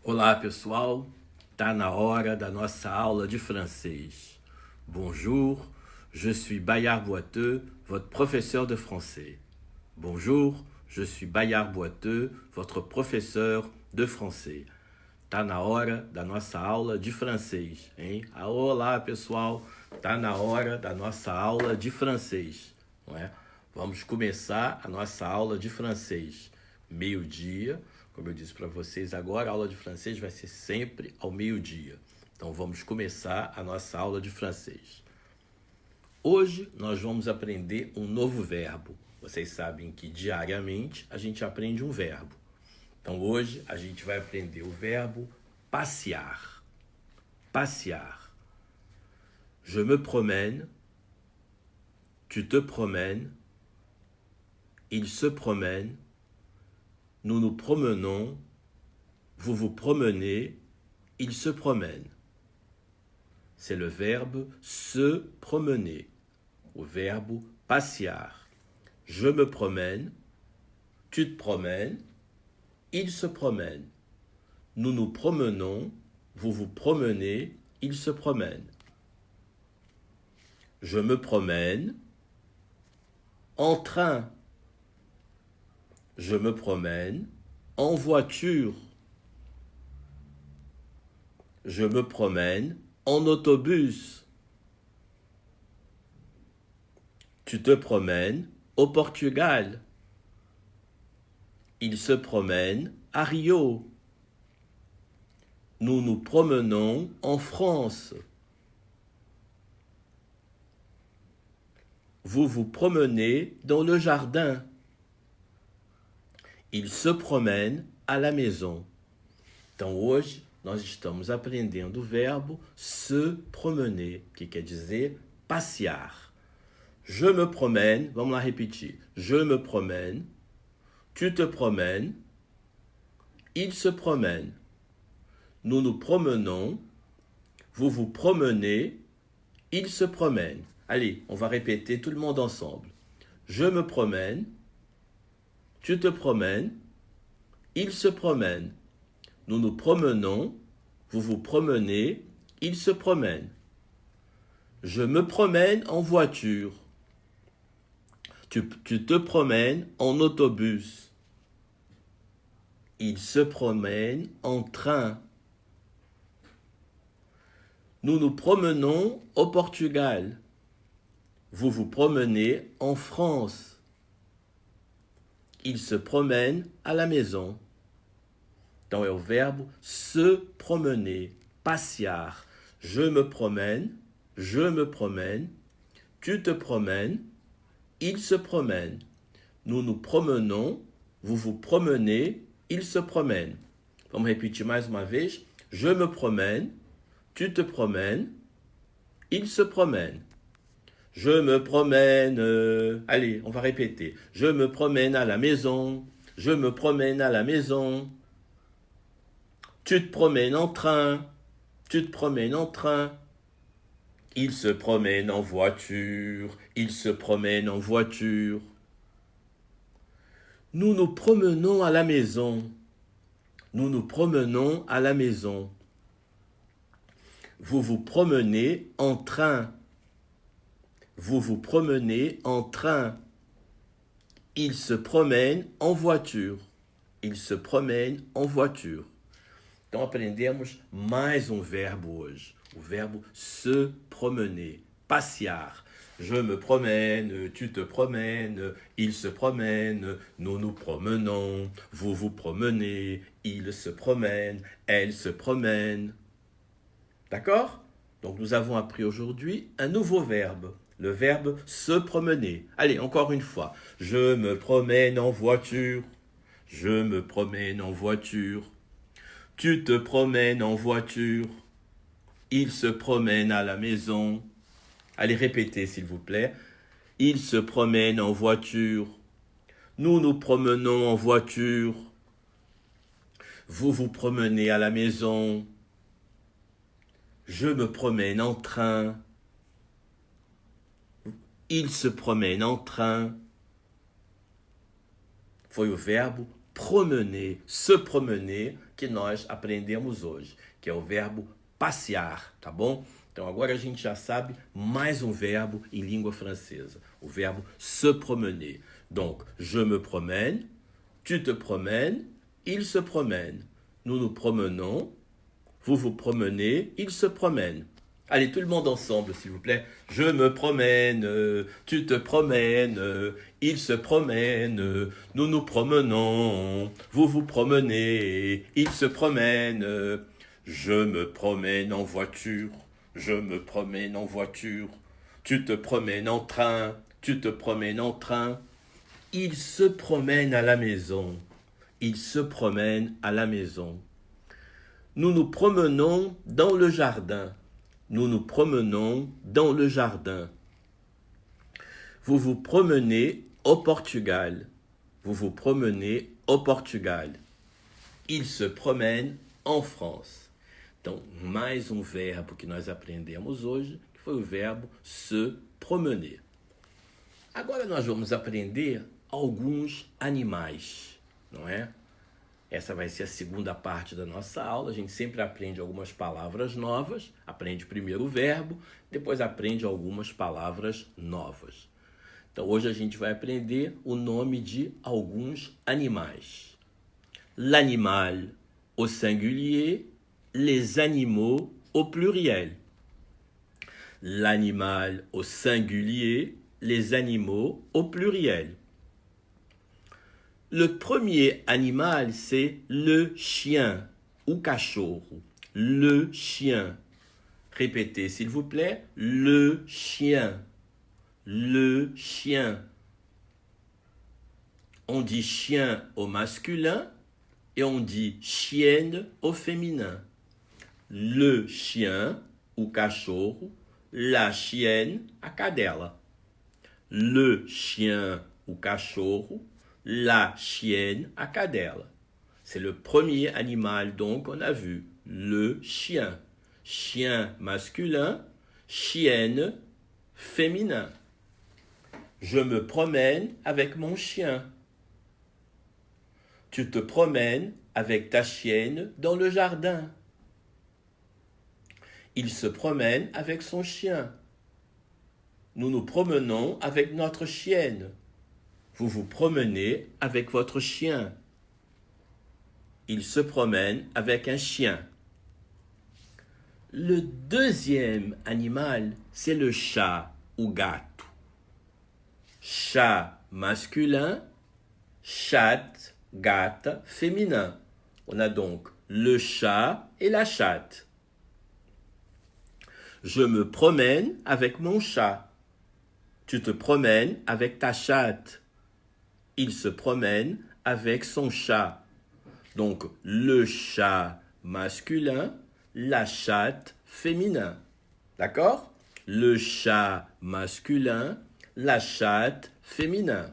Olá, pessoal. Tá na hora da nossa aula de francês. Bonjour, je suis Bayard Boiteux, votre professeur de français. Bonjour, je suis Bayard Boiteux, votre professeur de français. Tá na hora da nossa aula de francês, hein? Olá, pessoal. Tá na hora da nossa aula de francês, não é? Vamos começar a nossa aula de francês. Meio-dia, como eu disse para vocês agora, a aula de francês vai ser sempre ao meio-dia. Então vamos começar a nossa aula de francês. Hoje nós vamos aprender um novo verbo. Vocês sabem que diariamente a gente aprende um verbo. Então hoje a gente vai aprender o verbo passear. Passear. Je me promène, tu te promènes, il se promène, nous nous promenons, vous vous promenez, il se promène. C'est le verbe se promener, o verbo passear. Je me promène, tu te promènes, il se promène. Nous nous promenons, vous vous promenez, il se promène. Je me promène en train. Je me promène en voiture. Je me promène en autobus. Tu te promènes au Portugal. Il se promène à Rio. Nous nous promenons en France. Vous vous promenez dans le jardin. Il se promène à la maison. Então hoje nós estamos aprendendo o verbo se promener, que quer dizer passear. Je me promène, vamos lá repetir. Je me promène, tu te promènes, il se promène. Nous nous promenons, vous vous promenez, il se promène. Allez, on va répéter tout le monde ensemble. Je me promène, tu te promènes, il se promène. Nous nous promenons, vous vous promenez, il se promène. Je me promène en voiture. Tu te promènes en autobus. Il se promène en train. Nous nous promenons au Portugal. Vous vous promenez en France. Il se promène à la maison. Então é o verbo se promener, passear. Je me promène, tu te promènes, il se promène. Nous nous promenons, vous vous promenez, il se promène. Vamos repetir mais uma vez. Je me promène, tu te promènes, il se promène. Je me promène, allez, on va répéter. Je me promène à la maison, je me promène à la maison. Tu te promènes en train, tu te promènes en train. Il se promène en voiture, il se promène en voiture. Nous nous promenons à la maison, nous nous promenons à la maison. Vous vous promenez en train, vous vous promenez en train. Il se promène en voiture, il se promène en voiture. Então aprendemos mais um verbo hoje, o verbo se promener, passear. Je me promène, tu te promènes, il se promène, nous nous promenons, vous vous promenez, il se promène, elle se promène. D'accord? Donc nous avons appris aujourd'hui un nouveau verbe, le verbe se promener. Allez, encore une fois. Je me promène en voiture, je me promène en voiture. Tu te promènes en voiture. Il se promène à la maison. Allez, répétez s'il vous plaît. Il se promène en voiture. Nous nous promenons en voiture. Vous vous promenez à la maison. Je me promène en train. Il se promène en train. Foi o verbo promener, se promener, que nós aprendemos hoje, que é o verbo passear, tá bom? Então agora a gente já sabe mais um verbo em língua francesa, o verbo se promener. Donc, je me promène, tu te promènes, il se promène. Nous nous promenons, vous vous promenez, il se promène. Allez, tout le monde ensemble, s'il vous plaît. Je me promène, tu te promènes, il se promène, nous nous promenons, vous vous promenez, il se promène. Je me promène en voiture, je me promène en voiture, tu te promènes en train, tu te promènes en train. Il se promène à la maison, il se promène à la maison. Nous nous promenons dans le jardin. Nous nous promenons dans le jardin. Vous vous promenez au Portugal. Vous vous promenez au Portugal. Il se promène en France. Então, mais um verbo que nós aprendemos hoje, que foi o verbo se promener. Agora nós vamos aprender alguns animais, não é? Essa vai ser a segunda parte da nossa aula. A gente sempre aprende algumas palavras novas, aprende primeiro o verbo, depois aprende algumas palavras novas. Então hoje a gente vai aprender o nome de alguns animais. L'animal au singulier, les animaux au pluriel. L'animal au singulier, les animaux au pluriel. Le premier animal, c'est le chien ou cachorro. Le chien. Répétez, s'il vous plaît. Le chien. Le chien. On dit chien au masculin et on dit chienne au féminin. Le chien ou cachorro. La chienne, a cadela. Le chien ou cachorro. La chienne, a cadela. C'est le premier animal donc qu'on a vu, le chien. Chien masculin, chienne féminin. Je me promène avec mon chien. Tu te promènes avec ta chienne dans le jardin. Il se promène avec son chien. Nous nous promenons avec notre chienne. Vous vous promenez avec votre chien. Il se promène avec un chien. Le deuxième animal, c'est le chat ou gato. Chat masculin, chatte, gata féminin. On a donc le chat et la chatte. Je me promène avec mon chat. Tu te promènes avec ta chatte. Il se promène avec son chat. Donc, le chat masculin, la chatte féminin. D'accord? Le chat masculin, la chatte féminin.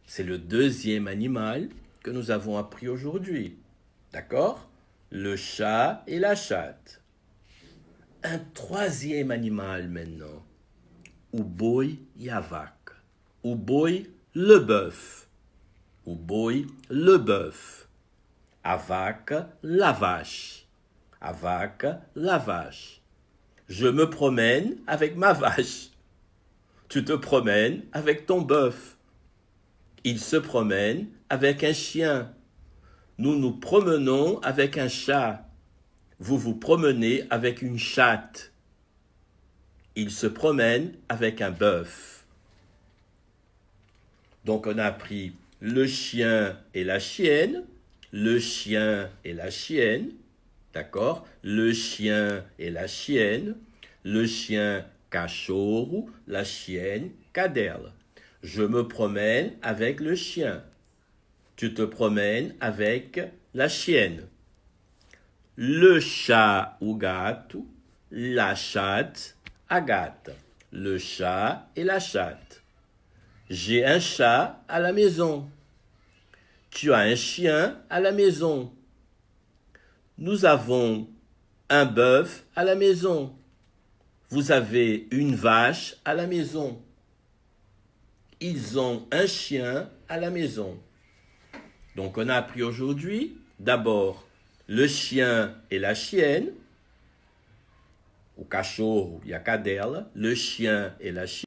C'est le deuxième animal que nous avons appris aujourd'hui. D'accord? Le chat et la chatte. Un troisième animal maintenant. O boi e a vaca. O boi, le bœuf. O boi, le bœuf. A vaca, la vache. A vaca, la vache. Je me promène avec ma vache. Tu te promènes avec ton bœuf. Il se promène avec un chien. Nous nous promenons avec un chat. Vous vous promenez avec une chatte. Il se promène avec un bœuf. Donc on a appris le chien et la chienne, le chien et la chienne, d'accord? Le chien et la chienne, le chien cachorro, la chienne cadela. Je me promène avec le chien. Tu te promènes avec la chienne. Le chat ou gato, la chatte, a gata. Le chat et la chatte. J'ai un chat à la maison. Tu as un chien à la maison. Nous avons un bœuf à la maison. Vous avez une vache à la maison. ils ont un chien à la maison. Donc on a appris aujourd'hui, d'abord, le chien et la chienne, o cachorro e a cadela, le chien et la chienne.